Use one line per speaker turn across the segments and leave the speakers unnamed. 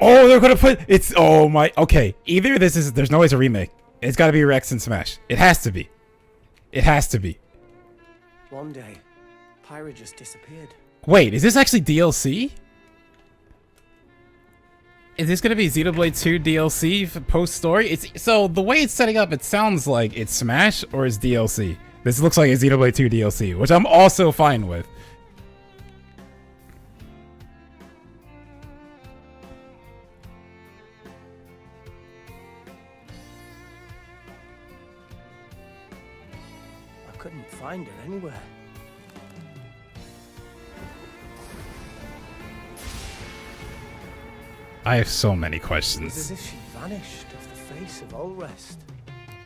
Oh, they're gonna put it's. Oh my. Okay, either this is. There's no way it's a remake. It's got to be Rex and Smash. It has to be. It has to be.
One day, Pyra just disappeared.
Wait, is this actually DLC? Is this gonna be Xenoblade 2 DLC post story? It's so the way it's setting up. It sounds like it's Smash or it's DLC. This looks like it's Xenoblade 2 DLC, which I'm also fine with.
I couldn't find her anywhere.
I have so many
It was
questions.
as if she vanished off the face of all rest,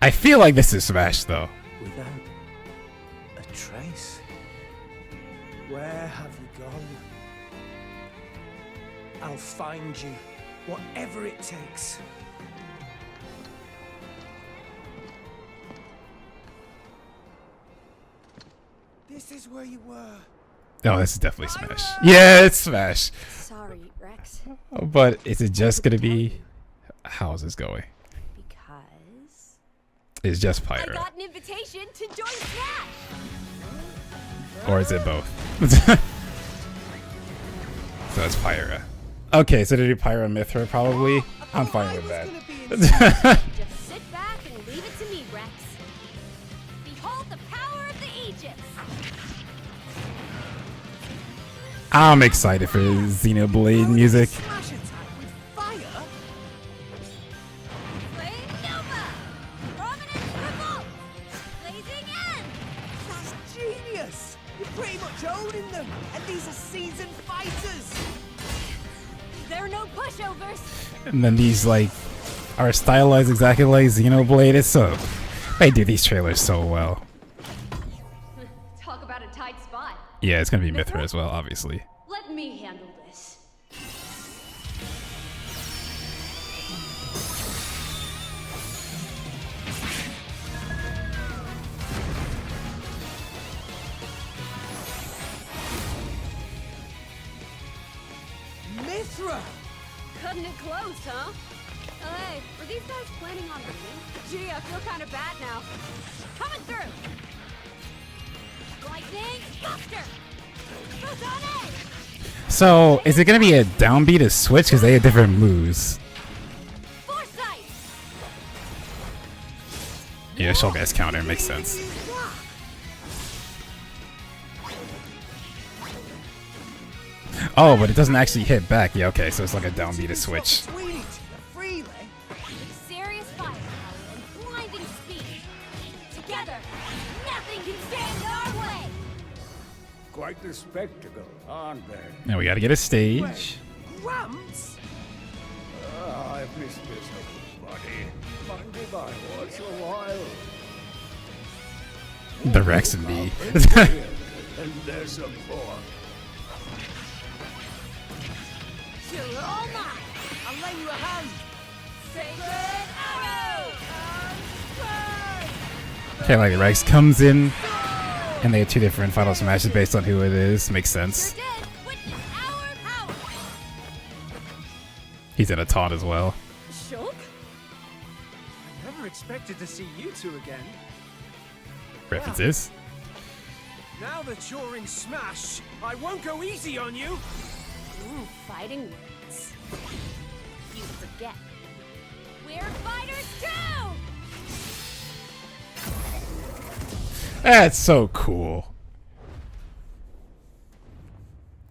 I feel like this is Smash though.
without a trace. Where have you gone? I'll find you, whatever it takes. This is where you were.
Oh, this is definitely Smash. Yeah, it's Smash.
Sorry, Rex.
But is it just gonna be? How is this going?
Because
It's just
I
Pyra,
got an invitation to join Smash.
or is it both? So it's Pyra. Okay, so to do Pyra and Mithra probably. I'm fine with that.
Just sit back and leave it to me, Rex. Behold the power of the Aegis.
I'm excited for Xenoblade music.
Smash attack with fire?
Flame Nova. Prominence revolt. Blazing End.
That's genius! You're pretty much owning them, and these are seasoned fighters!
There are no pushovers.
And then these like are stylized exactly like Xenoblade. It's so they do these trailers so well.
Talk about a tight spot.
Yeah, it's gonna be Mithra as well, obviously.
Let me handle this.
Mithra!
Cutting it close, huh? Hey, were these guys planning on leaving? Gee, I feel kind of bad now. Coming through! Lightning Buster! Photonic!
So is it gonna be a downbeat to switch because they have different moves?
Foresight!
Yeah, Shulgast counter makes sense. Oh, but it doesn't actually hit back. Yeah, okay, so it's like a downbeat to switch.
Between each other freely.
With serious firepower and blinding speed. Together, nothing can stand in our way!
Quite the spectacle, aren't they?
Now we gotta get a stage.
Gramps?
I've missed this little buddy. Mind if I watch a while?
The Rex and me.
And there's some more.
You're all mine!
I'll lend you a hand.
Sacred Arrow!
Okay, like Rex comes in, and they have two different final smashes based on who it is. Makes sense.
You're dead! Witness our power!
He's in a taunt as well.
Shulk?
I never expected to see you two again.
References.
Now that you're in Smash, I won't go easy on you.
Ooh, fighting words. You forget. We're fighters too!
That's so cool.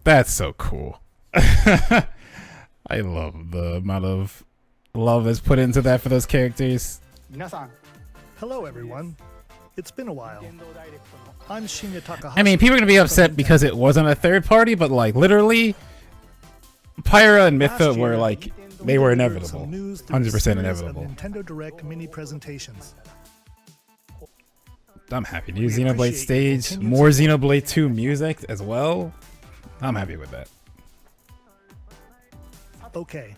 That's so cool. I love the amount of love that's put into that for those characters.
Hello, everyone. It's been a while. I'm Shinya Takahashi.
I mean, people are gonna be upset because it wasn't a third party, but like literally, Pyra and Mithra were like they were inevitable, 100% inevitable.
Nintendo Direct mini presentations.
I'm happy. New Xenoblade stage, more Xenoblade 2 music as well. I'm happy with that.
Okay,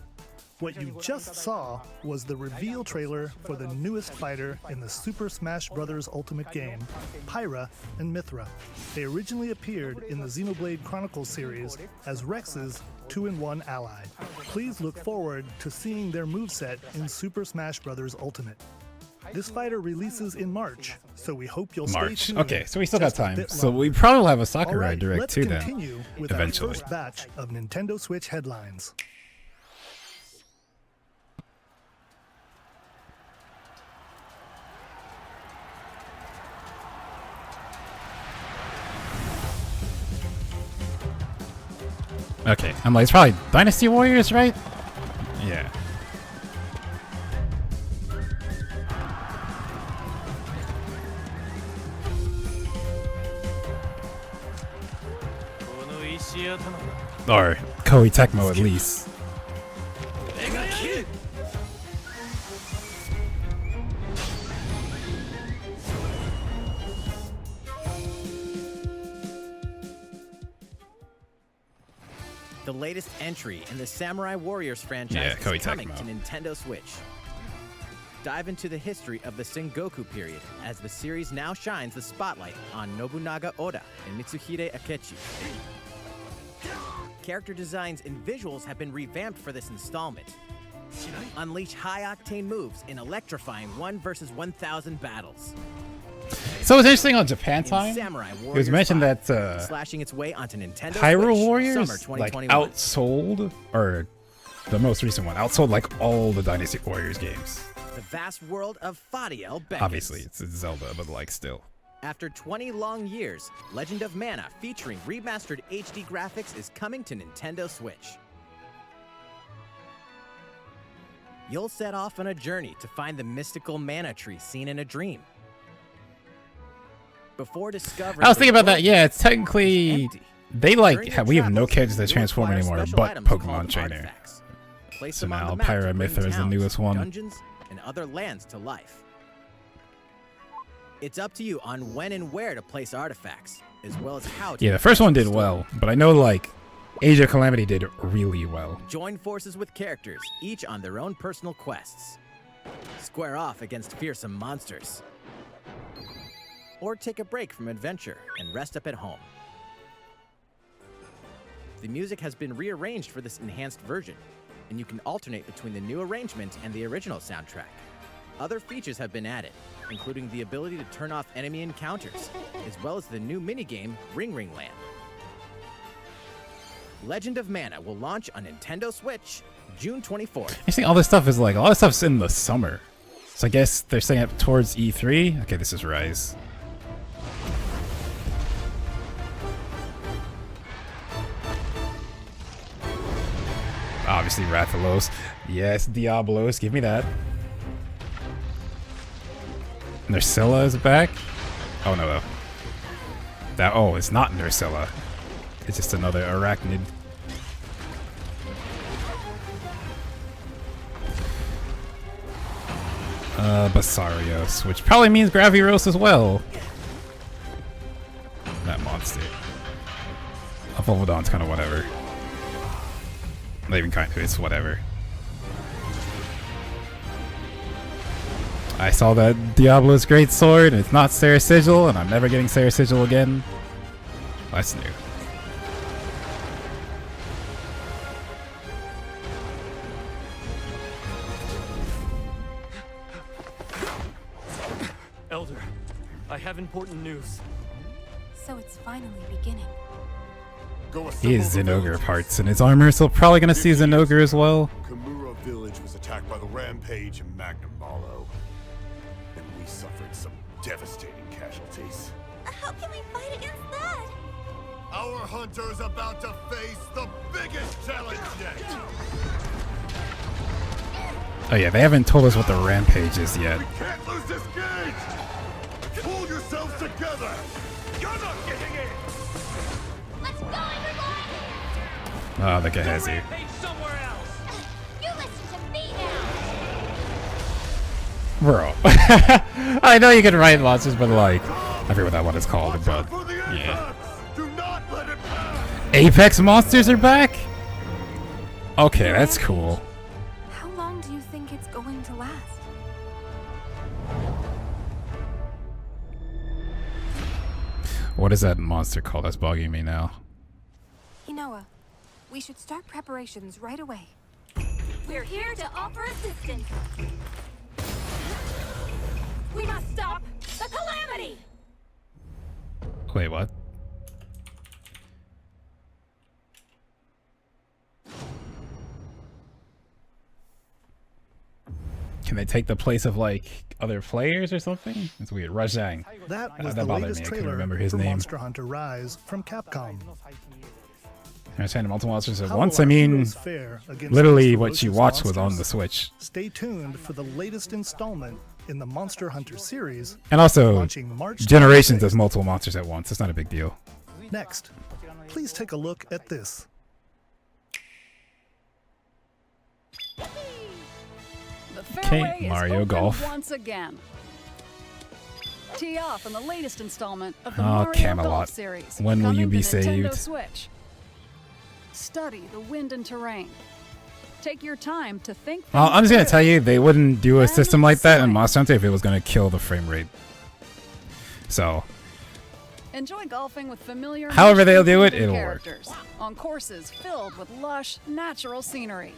What you just saw was the reveal trailer for the newest fighter in the Super Smash Bros. Ultimate game, Pyra and Mythra. They originally appeared in the Xenoblade Chronicles series as Rex's 2-in-1 ally. Please look forward to seeing their moveset in Super Smash Bros. Ultimate. This fighter releases in March, so we hope you'll stay tuned.
Okay, so we still got
just a
time.
bit
So
longer.
we probably will have a Sakurai
Alright,
Direct
let's
too then.
continue with
Eventually.
our first batch of Nintendo Switch headlines.
Okay, I'm like, it's probably Dynasty Warriors, right? Yeah. Or Koei Tecmo at least.
The latest entry in the Samurai Warriors franchise
Yeah, Koei
is coming
Tecmo.
to Nintendo Switch. Dive into the history of the Sengoku period as the series now shines the spotlight on Nobunaga Oda and Mitsuhide Akechi. Character designs and visuals have been revamped for this installment. Unleash high-octane moves in electrifying 1 versus 1,000 battles.
So it's interesting on Japan
In
Time.
Samurai
It was
Warriors
mentioned
5,
that
slashing its way onto Nintendo
Hyrule
Switch,
Warriors
summer
like
2021.
outsold, or the most recent one, outsold like all the Dynasty Warriors games.
The vast world of Fadiel beckons.
Obviously, it's Zelda, but like still.
After 20 long years, Legend of Mana featuring remastered HD graphics is coming to Nintendo Switch. You'll set off on a journey to find the mystical mana tree seen in a dream. Before discovering
I was
the
thinking about that.
world
Yeah, it's
is
technically
empty.
they like
During your
we have no
travels,
characters that
you'll
transform
acquire
anymore,
special
but
items
Pokemon
called
Trainer.
artifacts. Place
So
them on
now
the map
Pyra
to bring
Mythra is the
towns,
newest one.
Dungeons and other lands to life. It's up to you on when and where to place artifacts, as well as how to.
Yeah, the first one did well, but I know like Age of Calamity did really well.
Join forces with characters, each on their own personal quests. Square off against fearsome monsters. Or take a break from adventure and rest up at home. The music has been rearranged for this enhanced version, and you can alternate between the new arrangement and the original soundtrack. Other features have been added, including the ability to turn off enemy encounters, as well as the new minigame Ring Ring Land. Legend of Mana will launch on Nintendo Switch June 24th.
I think all this stuff is like a lot of stuff's in the summer, so I guess they're saying up towards E3. Okay, this is Rise. Obviously, Rathalos. Yes, Diablos. Give me that. Nursilla is back. Oh no, though. That it's not Nursilla. It's just another arachnid. Basarios, which probably means Graviros as well. That monster. Volvodon's kind of whatever. Not even kind of, it's whatever. I saw that Diablo's great sword, and it's not Sarah Sigil, and I'm never getting Sarah Sigil again. That's new.
Elder, I have important news.
So it's finally beginning.
He has Zenogre parts in his armor, so probably gonna see Zenogre as well.
Kamura village was attacked by the rampage in Magnum Malo, and we suffered some devastating casualties.
How can we fight against that?
Our hunter's about to face the biggest challenge yet.
Oh yeah, they haven't told us what the rampage is yet.
We can't lose this gauge. Pull yourselves together. You're not getting in.
Let's go, everyone!
Oh, the Gehazi.
You listen to me now!
Bro. I know you can write monsters, but like, I forget what that one is called, but
For the
yeah.
apex. Do not let it pass.
Apex monsters are back? Okay, that's cool. What is that monster called that's bugging me now?
Inoa, we should start preparations right away. We're here to offer assistance. We must stop the calamity!
Wait, what? Can they take the place of like other players or something? It's weird. Rajang.
That was
that
the
bothered
latest
me. I couldn't
trailer
remember his
for
name.
Monster Hunter Rise from Capcom.
I understand multiple monsters at
How
once.
will
I
our
mean,
heroes fare against
literally
these
what you
ferocious
watched was on
monsters?
the Switch.
Stay tuned for the latest installment in the Monster Hunter series.
And also,
launching March
Generations
26th.
has multiple monsters at once. It's not a big deal.
Next, please take a look at this.
The fairway is
Mario
open
Golf.
once again. Tee off on the latest installment of the
Oh,
Mario
Camelot.
Golf series.
When will you
coming
be
to Nintendo
saved?
Switch. Study the wind and terrain. Take your time to think.
Well,
things
I'm just gonna
through.
tell you, they wouldn't do a
Then
system like that in
swing.
Monster Hunter if it was gonna kill the frame rate. So,
Enjoy golfing with familiar.
However they'll do it,
mission-driven
it'll work.
characters on courses filled with lush, natural scenery.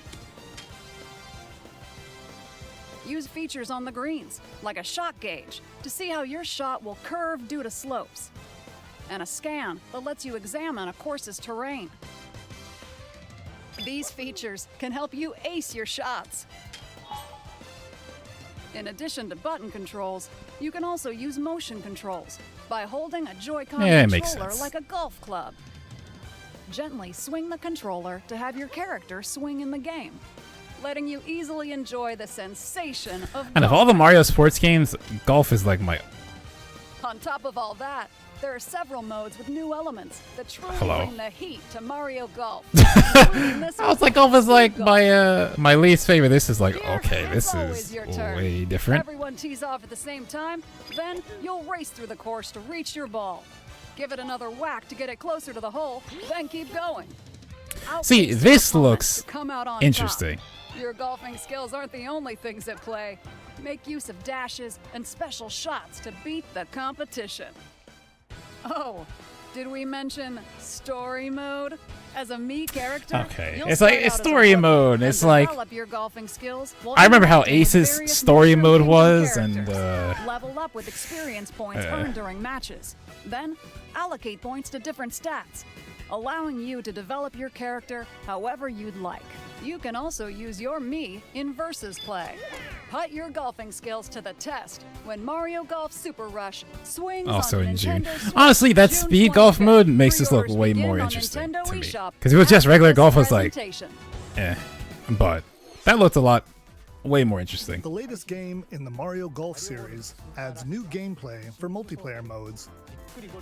Use features on the greens, like a shot gauge, to see how your shot will curve due to slopes, and a scan that lets you examine a course's terrain. These features can help you ace your shots. In addition to button controls, you can also use motion controls by holding a Joy-Con
Yeah, it makes
controller
sense.
like a golf club. Gently swing the controller to have your character swing in the game, letting you easily enjoy the sensation of
and of
golf.
all the Mario sports games, golf is like my.
On top of all that, there are several modes with new elements that truly
Hello.
bring the heat to Mario Golf. Including this
I was
one,
like, golf is like
Golf.
my least favorite. This is like,
Here,
okay,
it's
this
always
is
your turn.
way different.
Everyone tees off at the same time, then you'll race through the course to reach your ball. Give it another whack to get it closer to the hole, then keep going.
See,
Outpace
this
your opponent
looks
to come out on
interesting.
top. Your golfing skills aren't the only things at play. Make use of dashes and special shots to beat the competition. Oh, did we mention story mode? As a me character,
Okay,
you'll
it's like
start
it's
out as a
story
rookie
mode.
and
It's like
develop your golfing skills while
I remember how
interacting with
Ace's
various
story
mushroom
mode
kingdom
was, and
characters. Level up with experience points
uh,
earned during matches. Then allocate points to different stats, allowing you to develop your character however you'd like. You can also use your me in versus play. Put your golfing skills to the test when Mario Golf Super Rush swings
also
on
in June.
Nintendo Switch,
Honestly, that
June
speed golf
25th.
mode makes this look
Pre-orders
way
begin
more
on
interesting
Nintendo
to me.
eShop
Because if it was just
after
regular
this
golf, I was like,
presentation.
but that looked a lot way more interesting.
The latest game in the Mario Golf series adds new gameplay for multiplayer modes,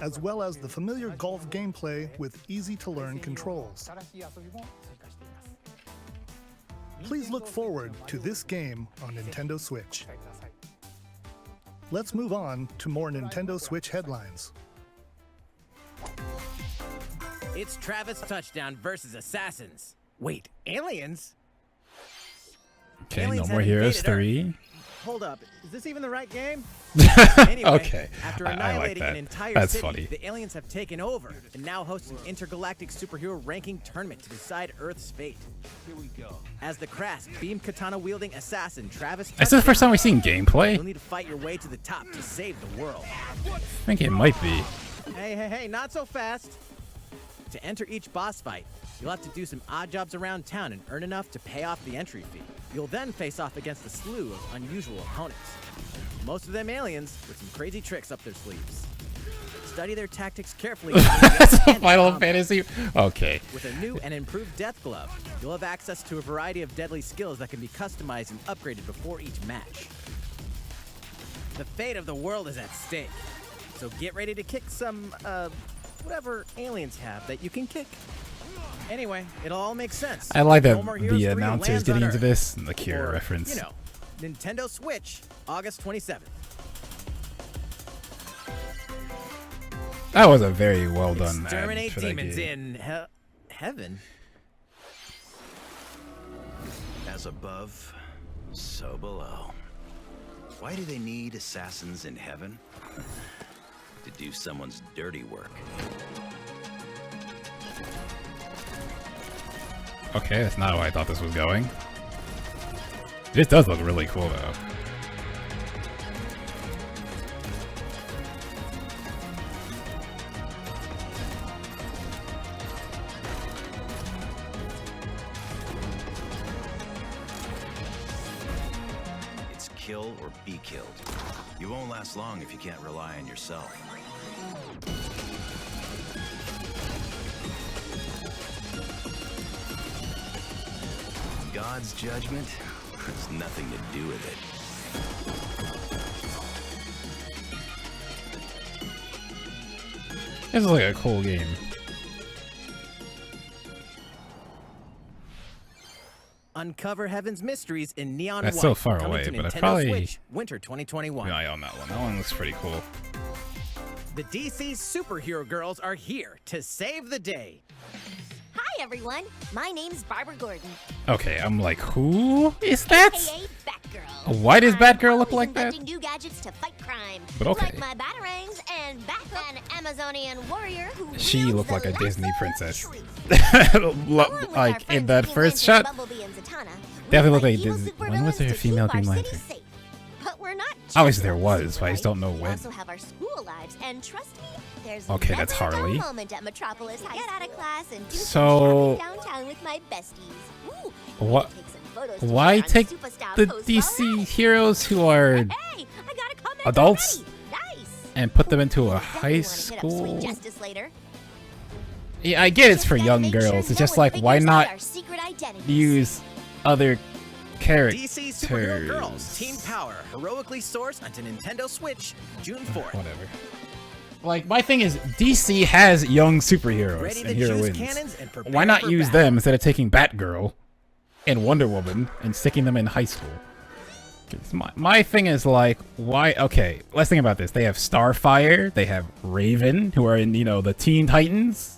as well as the familiar golf gameplay with easy-to-learn controls. Please look forward to this game on Nintendo Switch. Let's move on to more Nintendo Switch headlines.
It's Travis Touchdown versus Assassins. Wait, aliens?
Okay, no
Aliens
more
have
Heroes
invaded Earth.
3.
Hold up, is this even the right game? Anyway,
Okay,
after
I like
annihilating
that.
an entire
That's
city,
funny.
the aliens have taken over and now host an intergalactic superhero ranking tournament to decide Earth's fate. Here we go. As the crass beam katana wielding assassin Travis
Is this the first time we've seen
You'll
gameplay?
need to fight your way to the top to save the world.
I think it might be.
Hey, not so fast. To enter each boss fight, you'll have to do some odd jobs around town and earn enough to pay off the entry fee. You'll then face off against a slew of unusual opponents. Most of them aliens with some crazy tricks up their sleeves. Study their tactics carefully.
That's a Final Fantasy. Okay.
With a new and improved death glove, you'll have access to a variety of deadly skills that can be customized and upgraded before each match. The fate of the world is at stake, so get ready to kick some, whatever aliens have that you can kick. Anyway, it'll all make sense.
I like that
No More Heroes
the
3
announcer's
lands
getting
on
into
Earth.
this and the Kira
Or,
reference.
You know, Nintendo Switch, August 27th.
That was a very well done ad
Exterminate
for that
demons
game.
in heaven.
As above, so below. Why do they need assassins in heaven? to do someone's dirty work.
Okay, that's not how I thought this was going. This does look really cool, though.
It's kill or be killed. You won't last long if you can't rely on yourself. God's judgment has nothing to do with it.
This is like a cool game.
Uncover Heaven's Mysteries in Neon
That's
White.
so far
coming
away,
to
but I
Nintendo
probably
Switch, Winter 2021.
eye on that one. That one looks pretty cool.
The DC superhero girls are here to save the day.
Hi, everyone. My name's Barbara Gordon.
Okay, I'm like, who is that?
AKA Batgirl.
Why does Batgirl look like that?
Inventing new gadgets to fight crime.
But okay.
Like my batarangs and an Amazonian warrior who
She
wields
looked like
the
a Disney
lasso of
princess.
truth.
Like in that first shot,
Bumblebee and Zatanna,
definitely looked
we're
like
evil
Disney.
supervillains
When was there a
to
female
keep our
Green
city
Lantern?
safe. But we're not
Obviously
just
there
on
was,
super,
but I just don't know
We
when.
also have our school lives, and trust me, there's
Okay, that's
never a dull
Harley.
moment at Metropolis. I get out of class and do
So-
some shopping downtown with my besties. Ooh,
What?
take some photos to
Why
share on
take
Superstar
the
Post
DC
Wall.
heroes who are
Hey, I got a comment
adults
already. Nice.
and put them into a
Definitely
high
wanna hit up Sweet
school?
Justice later.
Yeah, I get it's for
Just gotta
young
make sure
girls. It's
no
just
one
like, why
figures out
not
our secret identities.
use other characters?
DC Superhero Girls Teen Power heroically sourced onto Nintendo Switch June 4th.
Whatever. Like, my thing is, DC has young superheroes
Ready to
and
choose
heroines.
cannons and prepare
Why not
for
use
battle.
them instead of taking Batgirl and Wonder Woman and sticking them in high school? 'Cause my thing is like, why? Okay, let's think about this. They have Starfire, they have Raven, who are in, you know, the Teen Titans.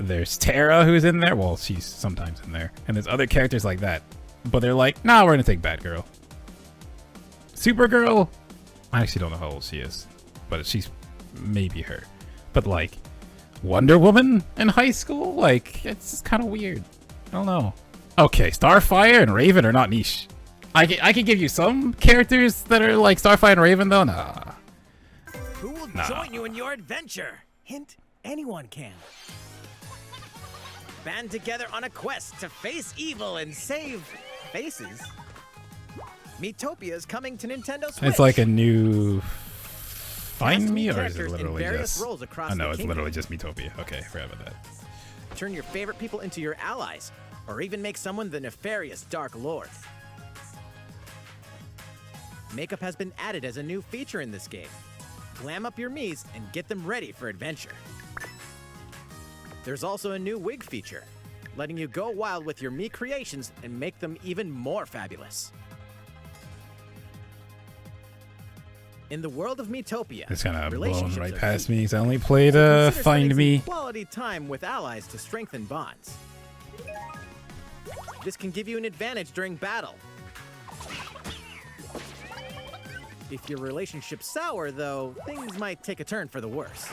There's Tara, who's in there. Well, she's sometimes in there. And there's other characters like that. But they're like, nah, we're gonna take Batgirl. Supergirl, I actually don't know how old she is, but she's maybe her. But like, Wonder Woman in high school? Like, it's kind of weird. I don't know. Okay, Starfire and Raven are not niche. I can give you some characters that are like Starfire and Raven, though. Nah.
Who will
Nah.
join you in your adventure? Hint, anyone can. Band together on a quest to face evil and save faces. Miitopia is coming to Nintendo Switch.
It's like a new
Cast
Find Me, or is it
characters in
literally
various
just?
roles across
Oh no,
the
it's
kingdom.
literally just Miitopia. Okay, forgot about that.
Turn your favorite people into your allies, or even make someone the nefarious Dark Lord. Makeup has been added as a new feature in this game. Glam up your Miis and get them ready for adventure. There's also a new wig feature, letting you go wild with your Mii creations and make them even more fabulous. In the world of Miitopia,
It's kind of blown
relationships
right
are
past
key.
me. 'Cause I only played
Consider
Find
spending
Me.
some quality time with allies to strengthen bonds. This can give you an advantage during battle. If your relationship's sour, though, things might take a turn for the worse.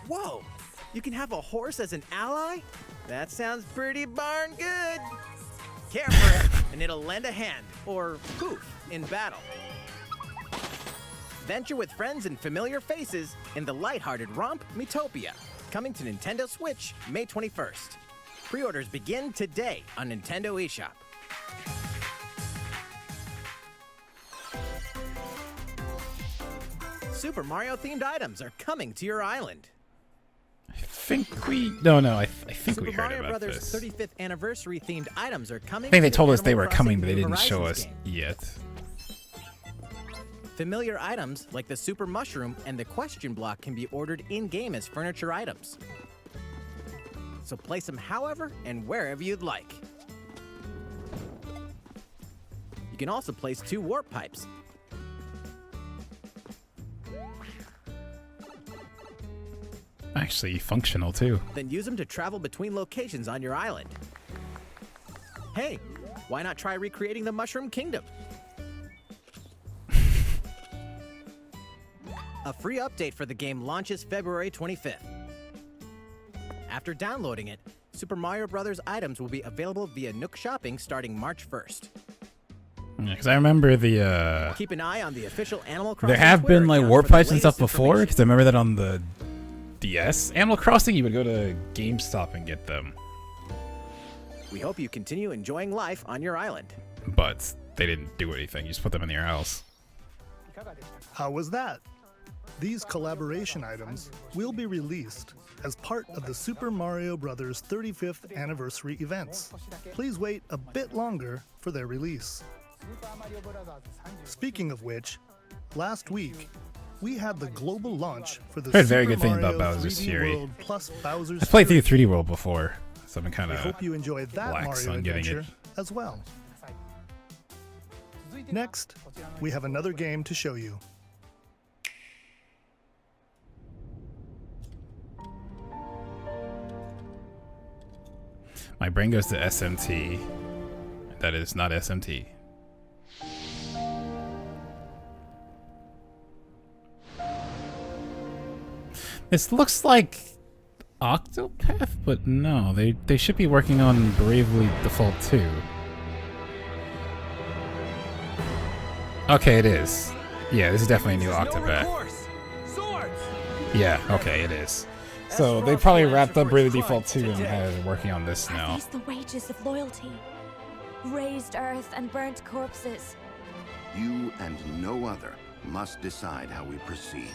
Whoa! You can have a horse as an ally? That sounds pretty darn good. Care for it, and it'll lend a hand, or poof, in battle. Venture with friends and familiar faces in the lighthearted romp Miitopia, coming to Nintendo Switch May 21st. Pre-orders begin today on Nintendo eShop. Super Mario themed items are coming to your island.
I think we. No, I think
Super
we heard
Mario
about
Brothers
this.
35th anniversary themed items are coming.
I think they
to the
told us they
Animal
were coming,
Crossing
but they
New
didn't show
Horizons
us
game.
yet.
Familiar items like the Super Mushroom and the Question Block can be ordered in-game as furniture items. So place them however and wherever you'd like. You can also place 2 warp pipes.
Actually, functional too.
Then use them to travel between locations on your island. Hey, why not try recreating the Mushroom Kingdom? A free update for the game launches February 25th. After downloading it, Super Mario Bros. Items will be available via Nook Shopping starting March 1st.
Yeah, because I remember the
Keep an eye on the official Animal Crossing
there have
Twitter
been like
account
warp
for the
pipes and stuff
latest
before,
information.
because I remember that on the DS Animal Crossing, you would go to GameStop and get them,
We hope you continue enjoying life on your island.
but they didn't do anything. You just put them in your house.
How was that? These collaboration items will be released as part of the Super Mario Bros. 35th anniversary events. Please wait a bit longer for their release. Speaking of which, last week, we had the global launch for the
Heard very
Super
good things about
Mario
Bowser's
3D
Fury.
World plus Bowser's
I played through
Fury.
3D World before, so I've been kind
We
of
hope you enjoyed that
lax
Mario
on getting it.
adventure as well. Next, we have another game to show you.
My brain goes to SMT. That is not SMT. This looks like Octopath, but no, they should be working on Bravely Default 2. Okay, it is. Yeah, this is definitely a new Octopath. Yeah, okay, it is. So they probably wrapped up Bravely Default 2 and are working on this now.
Are these the wages of loyalty? Raised earth and burnt corpses.
You and no other must decide how we proceed.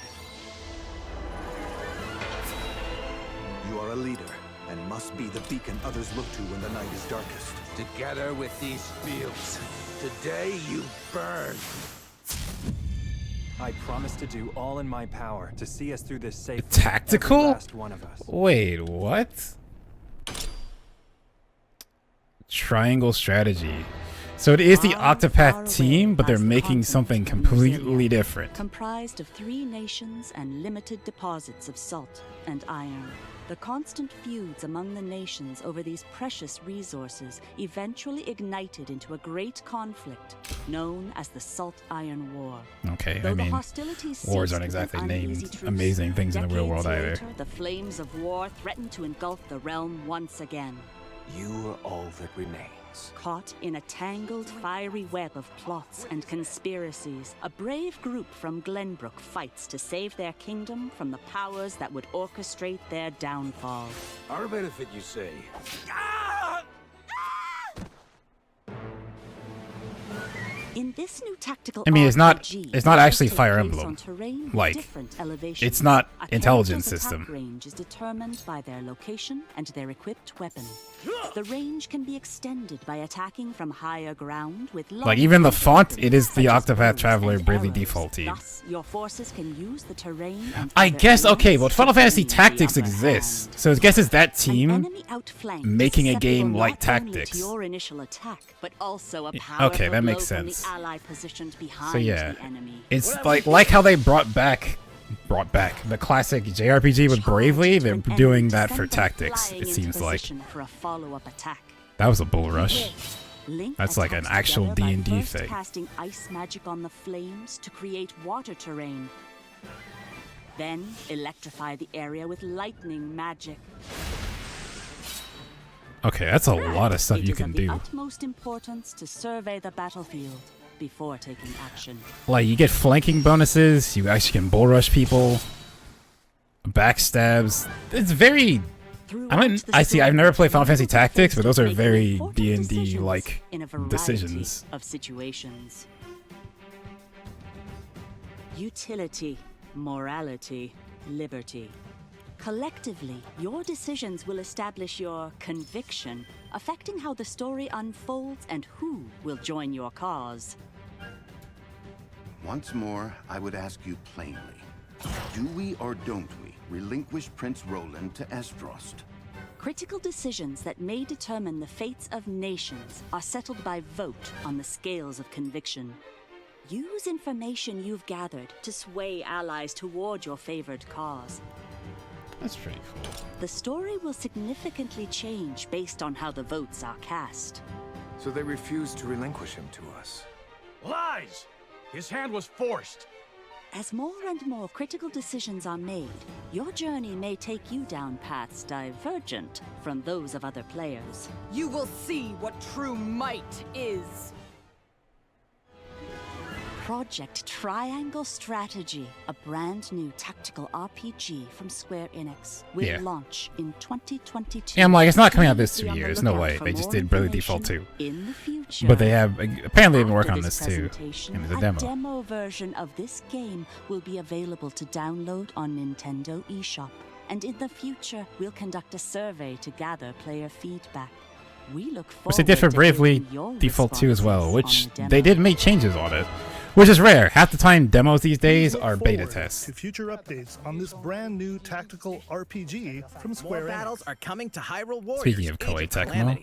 You are a leader and must be the beacon others look to when the night is darkest.
Together with these fields, today you burn.
I promise to do all in my power to see us through this safely.
Tactical?
Every last one of us.
Wait, what? Triangle strategy. So it is the Octopath team, but they're making something completely different.
Comprised of 3 nations and limited deposits of salt and iron. The constant feuds among the nations over these precious resources eventually ignited into a great conflict known as the Salt Iron War.
Okay,
Though
I
the
mean,
hostilities
wars
ceased
aren't
with
exactly
an uneasy
named
truce,
amazing things in the real world
decades
either.
later, the flames of war threatened to engulf the realm once again.
You are all that remains.
Caught in a tangled, fiery web of plots and conspiracies, a brave group from Glenbrook fights to save their kingdom from the powers that would orchestrate their downfall.
Our benefit, you say?
In this new tactical
I mean, it's not
RPG,
actually
take
Fire
place
Emblem.
on terrain with
Like,
different elevations.
it's not
A
intelligence
character's attack
system.
range is determined by their location and their equipped weapon. The range can be extended by attacking from higher ground with
Like, even the font,
weapons
it is the
such as
Octopath
bows
Traveler
and
Bravely
arrows.
Default team.
Thus, your forces can use the terrain and
I
other
guess, okay,
elements
but
to
Final Fantasy
gain the
Tactics
upper
exists. So I guess it's that team
enemy outflanked
making a
susceptible
game like
not only
Tactics.
to your initial attack, but also a
Yeah,
powerful
okay, that makes
blow from
sense.
the ally positioned behind
So yeah,
the enemy.
it's like how they brought back the classic JRPG with Bravely. They're doing that for
Send them
Tactics.
flying
It
into
seems like
position for a follow-up attack.
that was a bull rush.
Link
That's like an
attacks
actual
together by
D&D
first
thing.
casting ice magic on the flames to create water terrain. Then electrify the area with lightning magic.
Okay, that's a lot of stuff
It
you
is
can
of the
do.
utmost importance to survey the battlefield before taking action.
Like, you get flanking bonuses, you actually can bull rush people, backstabs. It's very... I see, I've never played Final Fantasy Tactics, but those are very D&D-like
in a variety
decisions.
of situations. Utility, morality, liberty. Collectively, your decisions will establish your conviction, affecting how the story unfolds and who will join your cause.
Once more, I would ask you plainly. Do we or don't we relinquish Prince Roland to Estrost?
Critical decisions that may determine the fates of nations are settled by vote on the scales of conviction. Use information you've gathered to sway allies toward your favored cause.
That's pretty cool.
The story will significantly change based on how the votes are cast.
So they refused to relinquish him to us.
Lies! His hand was forced.
As more and more critical decisions are made, your journey may take you down paths divergent from those of other players.
You will see what true might is.
Project Triangle Strategy, a brand new tactical RPG from Square Enix, will launch in 2022.
Yeah, I'm like, it's not coming out this year. No way. They just did Bravely Default 2.
In the future,
but they have apparently they've been working on this too. And there's a demo.
A demo version of this game will be available to download on Nintendo eShop. And in the future, we'll conduct a survey to gather player feedback. We look forward
which they did for
to
Bravely
your
Default 2 as well, which
the
they did make changes on it. Which is rare. Half the time, demos these days are beta tests.
To future updates on this brand new tactical RPG from Square Enix.
Battles are coming to Hyrule Warriors.
Speaking of Koei Tecmo.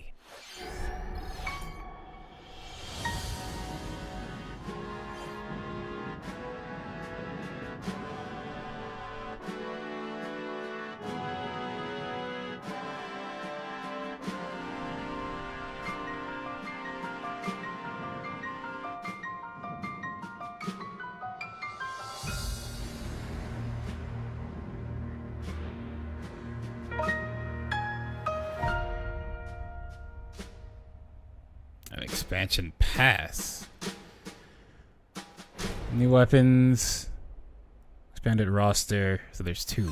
An expansion pass. New weapons. Expanded roster. So there's 2.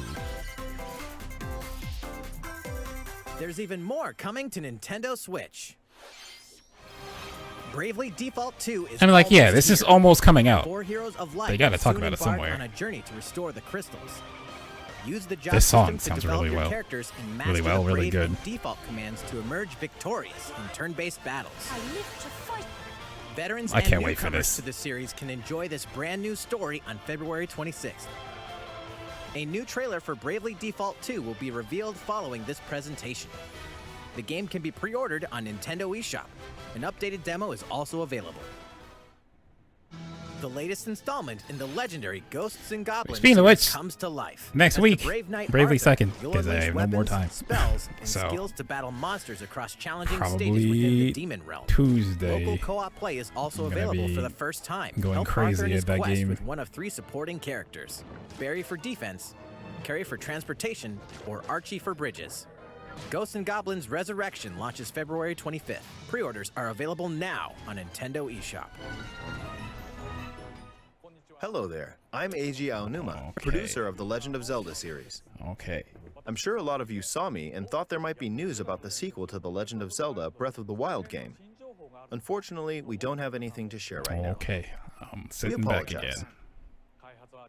There's even more coming to Nintendo Switch. Bravely Default 2 is
I'm like, yeah, this is almost coming out.
4 Heroes of Light
They gotta talk
soon
about it
embark
somewhere.
on a journey to restore the crystals. Use the job
This song
system to
sounds
develop
really
your
well.
characters and master
Really well,
the
really
brave
good.
and default commands to emerge victorious in turn-based battles. Veterans
I
and
can't wait for
newcomers
this.
to the series can enjoy this brand new story on February 26th. A new trailer for Bravely Default 2 will be revealed following this presentation. The game can be pre-ordered on Nintendo eShop. An updated demo is also available. The latest installment in the legendary Ghosts and Goblins
Speaking of which,
comes to life.
next
As
week,
the Brave Knight
Bravely
Arthur,
Second,
you'll
because I
unleash
have no more
weapons,
time.
spells, and
So,
skills to battle monsters across challenging stages
probably
within the Demon Realm.
Tuesday.
Local co-op play is also
I'm gonna
available
be
for the first time.
going
Help
crazy
Arthur in his
at that
quest
game.
with one of 3 supporting characters: Barry for defense, Carrie for transportation, or Archie for bridges. Ghosts and Goblins Resurrection launches February 25th. Pre-orders are available now on Nintendo eShop.
Hello there, I'm Eiji Aonuma, producer of the Legend of Zelda series.
Okay.
I'm sure a lot of you saw me and thought there might be news about the sequel to the Legend of Zelda Breath of the Wild game. Unfortunately, we don't have anything to share right now.
Okay. Sitting
We
back
apologize.
again.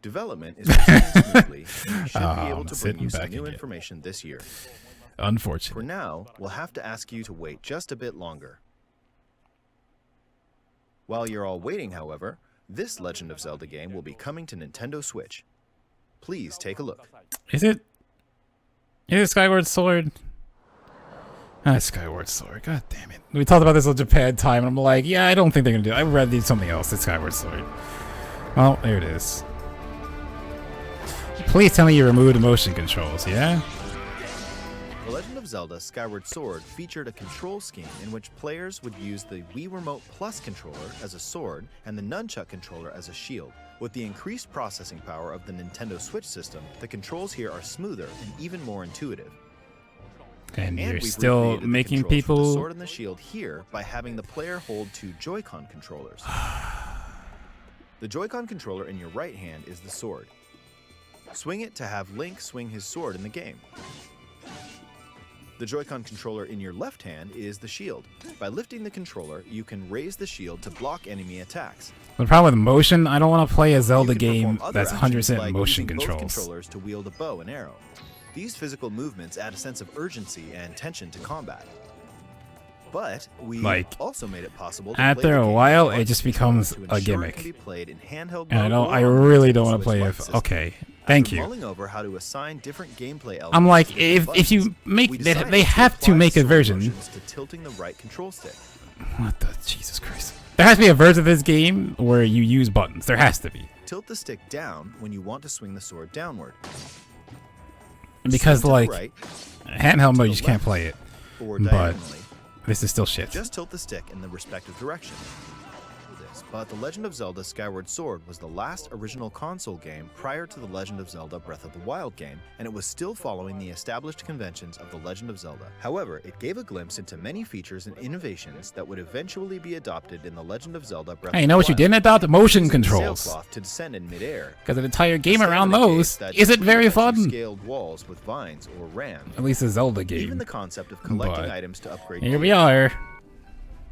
Development is proceeding smoothly, and we should be able to bring
sitting
you some
back
new
again.
information this year.
Unfortunate.
For now, we'll have to ask you to wait just a bit longer. While you're all waiting, however, this Legend of Zelda game will be coming to Nintendo Switch. Please take a look.
Is it Skyward Sword? Skyward Sword. God damn it. We talked about this on Japan time, and I'm like, yeah, I don't think they're gonna do it. I'd rather do something else. It's Skyward Sword. Well, there it is. Please tell me you removed motion controls, yeah?
The Legend of Zelda Skyward Sword featured a control scheme in which players would use the Wii Remote Plus controller as a sword and the Nunchuck controller as a shield. With the increased processing power of the Nintendo Switch system, the controls here are smoother and even more intuitive.
And you're
we've
still
recreated the
making
controls for the
people...
sword and the shield here by having the player hold 2 Joy-Con controllers. The Joy-Con controller in your right hand is the sword. Swing it to have Link swing his sword in the game. The Joy-Con controller in your left hand is the shield. By lifting the controller, you can raise the shield to block enemy attacks.
The problem with motion, I don't want to play a Zelda
You can
game
perform other
that's
actions
100%
like
motion
using both
controls.
controllers to wield a bow and arrow. These physical movements add a sense of urgency and tension to combat. But we
Like,
also made it possible to
after
play the
a
game
while,
with
it just
controllers
becomes
to
a
ensure it
gimmick.
can be played in handheld
And
mode
I
or on the
really don't want to
Switch
play
Lite
it.
system.
Okay, thank
After
you.
mulling over how to assign different gameplay elements
I'm like,
to different
if you
buttons,
make
we
they
decided
have to
apply
make a
sword
version.
motions to tilting the right control stick.
What the Jesus Christ? There has to be a version of this game where you use buttons. There has to be.
Tilt the stick down when you want to swing the sword downward.
Because
Swing to
like
the right,
handheld
to
mode,
the
you just can't
left,
play it.
or
But
diagonally.
this is still shit.
Just tilt the stick in the respective direction. consoles, but The Legend of Zelda Skyward Sword was the last original console game prior to The Legend of Zelda Breath of the Wild game, and it was still following the established conventions of The Legend of Zelda. However, it gave a glimpse into many features and innovations that would eventually be adopted in The Legend of Zelda Breath of the Wild.
Hey, you know what you didn't adopt? Motion controls.
Sailcloth to descend in midair.
Because an entire game around those isn't very fun.
Scaled walls with vines or rams.
At least a Zelda game.
Even the concept of collecting
But
items to upgrade.
here we are.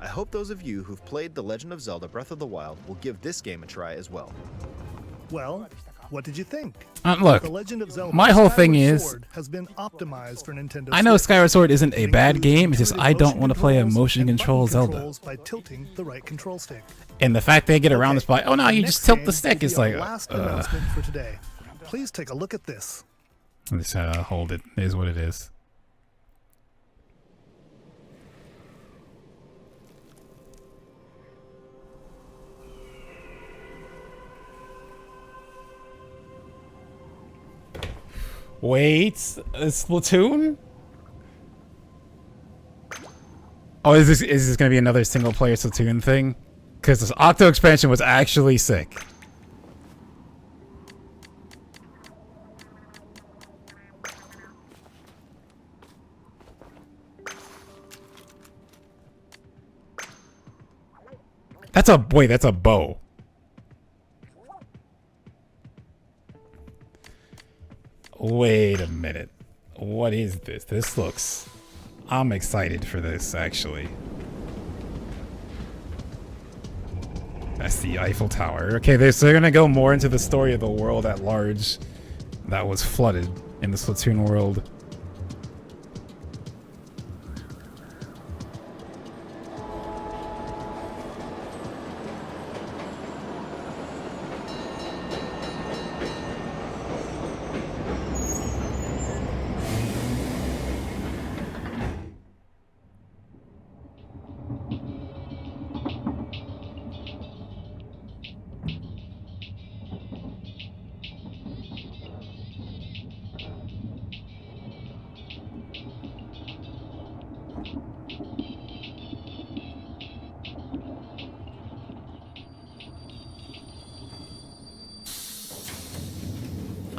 I hope those of you who've played The Legend of Zelda Breath of the Wild will give this game a try as well.
Well, what did you think?
Look,
The Legend of Zelda
my whole thing
Skyward
is,
Sword has been optimized for Nintendo
I know
Switch.
Skyward Sword isn't a
It
bad
includes
game, it's just I don't
intuitive
want to play a
controls
motion
and
control
button
Zelda.
controls by tilting the right control stick.
And the fact they get around this by, oh no, you
Next
just tilt the
game
stick,
is
it's
the
like,
last announcement for today. Please take a look at this.
Let's hold it. It is what it is. Wait, Splatoon? Oh, is this gonna be another single player Splatoon thing? Because this Octo expansion was actually sick. That's a bow. Wait a minute. What is this? This looks... I'm excited for this, actually. That's the Eiffel Tower. Okay, so they're gonna go more into the story of the world at large that was flooded in the Splatoon world.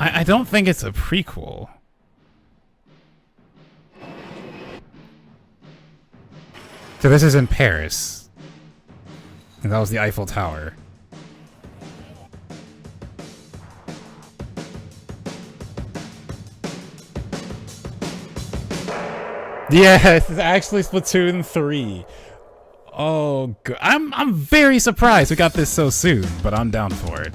I don't think it's a prequel. So this is in Paris. And that was the Eiffel Tower. Yeah, this is actually Splatoon 3. Oh, good. I'm very surprised we got this so soon, but I'm down for it.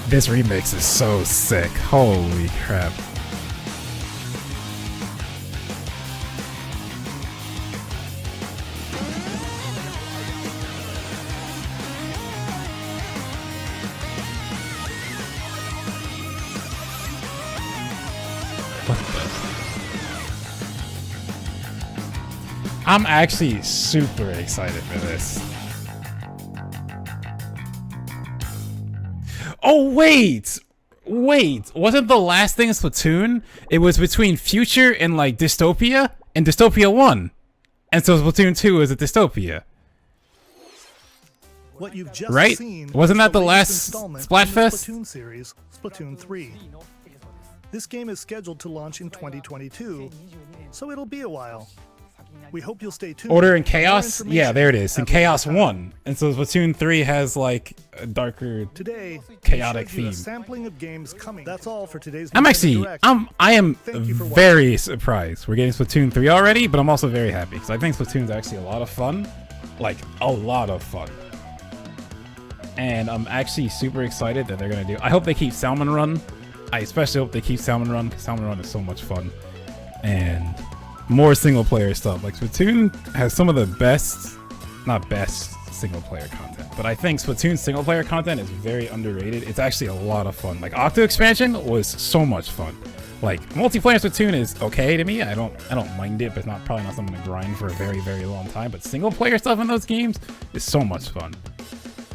This remix is so sick. Holy crap. What the? I'm actually super excited for this. Oh, wait! Wasn't the last thing Splatoon? It was between Future and, like, Dystopia? And Dystopia won. And so Splatoon 2 is a Dystopia.
What you've just
right?
seen
Wasn't that the
latest
last
installment
Splatfest?
in the Splatoon series, Splatoon 3. This game is scheduled to launch in 2022, so it'll be a while. We hope you'll stay tuned.
Order and
for more
Chaos? Yeah, there it is. And Chaos won. And so Splatoon 3 has, like, a darker,
Today,
chaotic
we showed you a
theme.
sampling of games coming. That's all for today's
I'm
Nintendo
actually,
Direct.
I am
Thank you for
very surprised we're getting Splatoon 3 already, but I'm also very happy because I think Splatoon's actually a lot of fun. Like, a lot of fun. And I'm actually super excited that they're going to do... I hope they keep Salmon Run. I especially hope they keep Salmon Run because Salmon Run is so much fun. And more single player stuff. Like, Splatoon has some of the best, not best, single player content. But I think Splatoon's single player content is very underrated. It's actually a lot of fun. Like, Octo Expansion was so much fun. Like, multiplayer Splatoon is okay to me. I don't mind it, but it's probably not something to grind for a very, very long time. But single player stuff in those games is so much fun.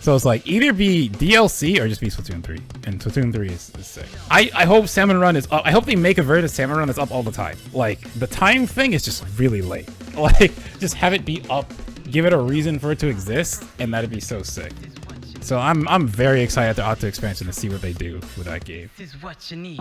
So it's like either be DLC or just be Splatoon 3. And Splatoon 3 is sick. I hope Salmon Run is up. I hope they make a version of Salmon Run that's up all the time. Like, the time thing is just really late. Like, just have it be up, give it a reason for it to exist, and that'd be so sick. So I'm very excited at the Octo expansion to see what they do with that game.
This is what you need.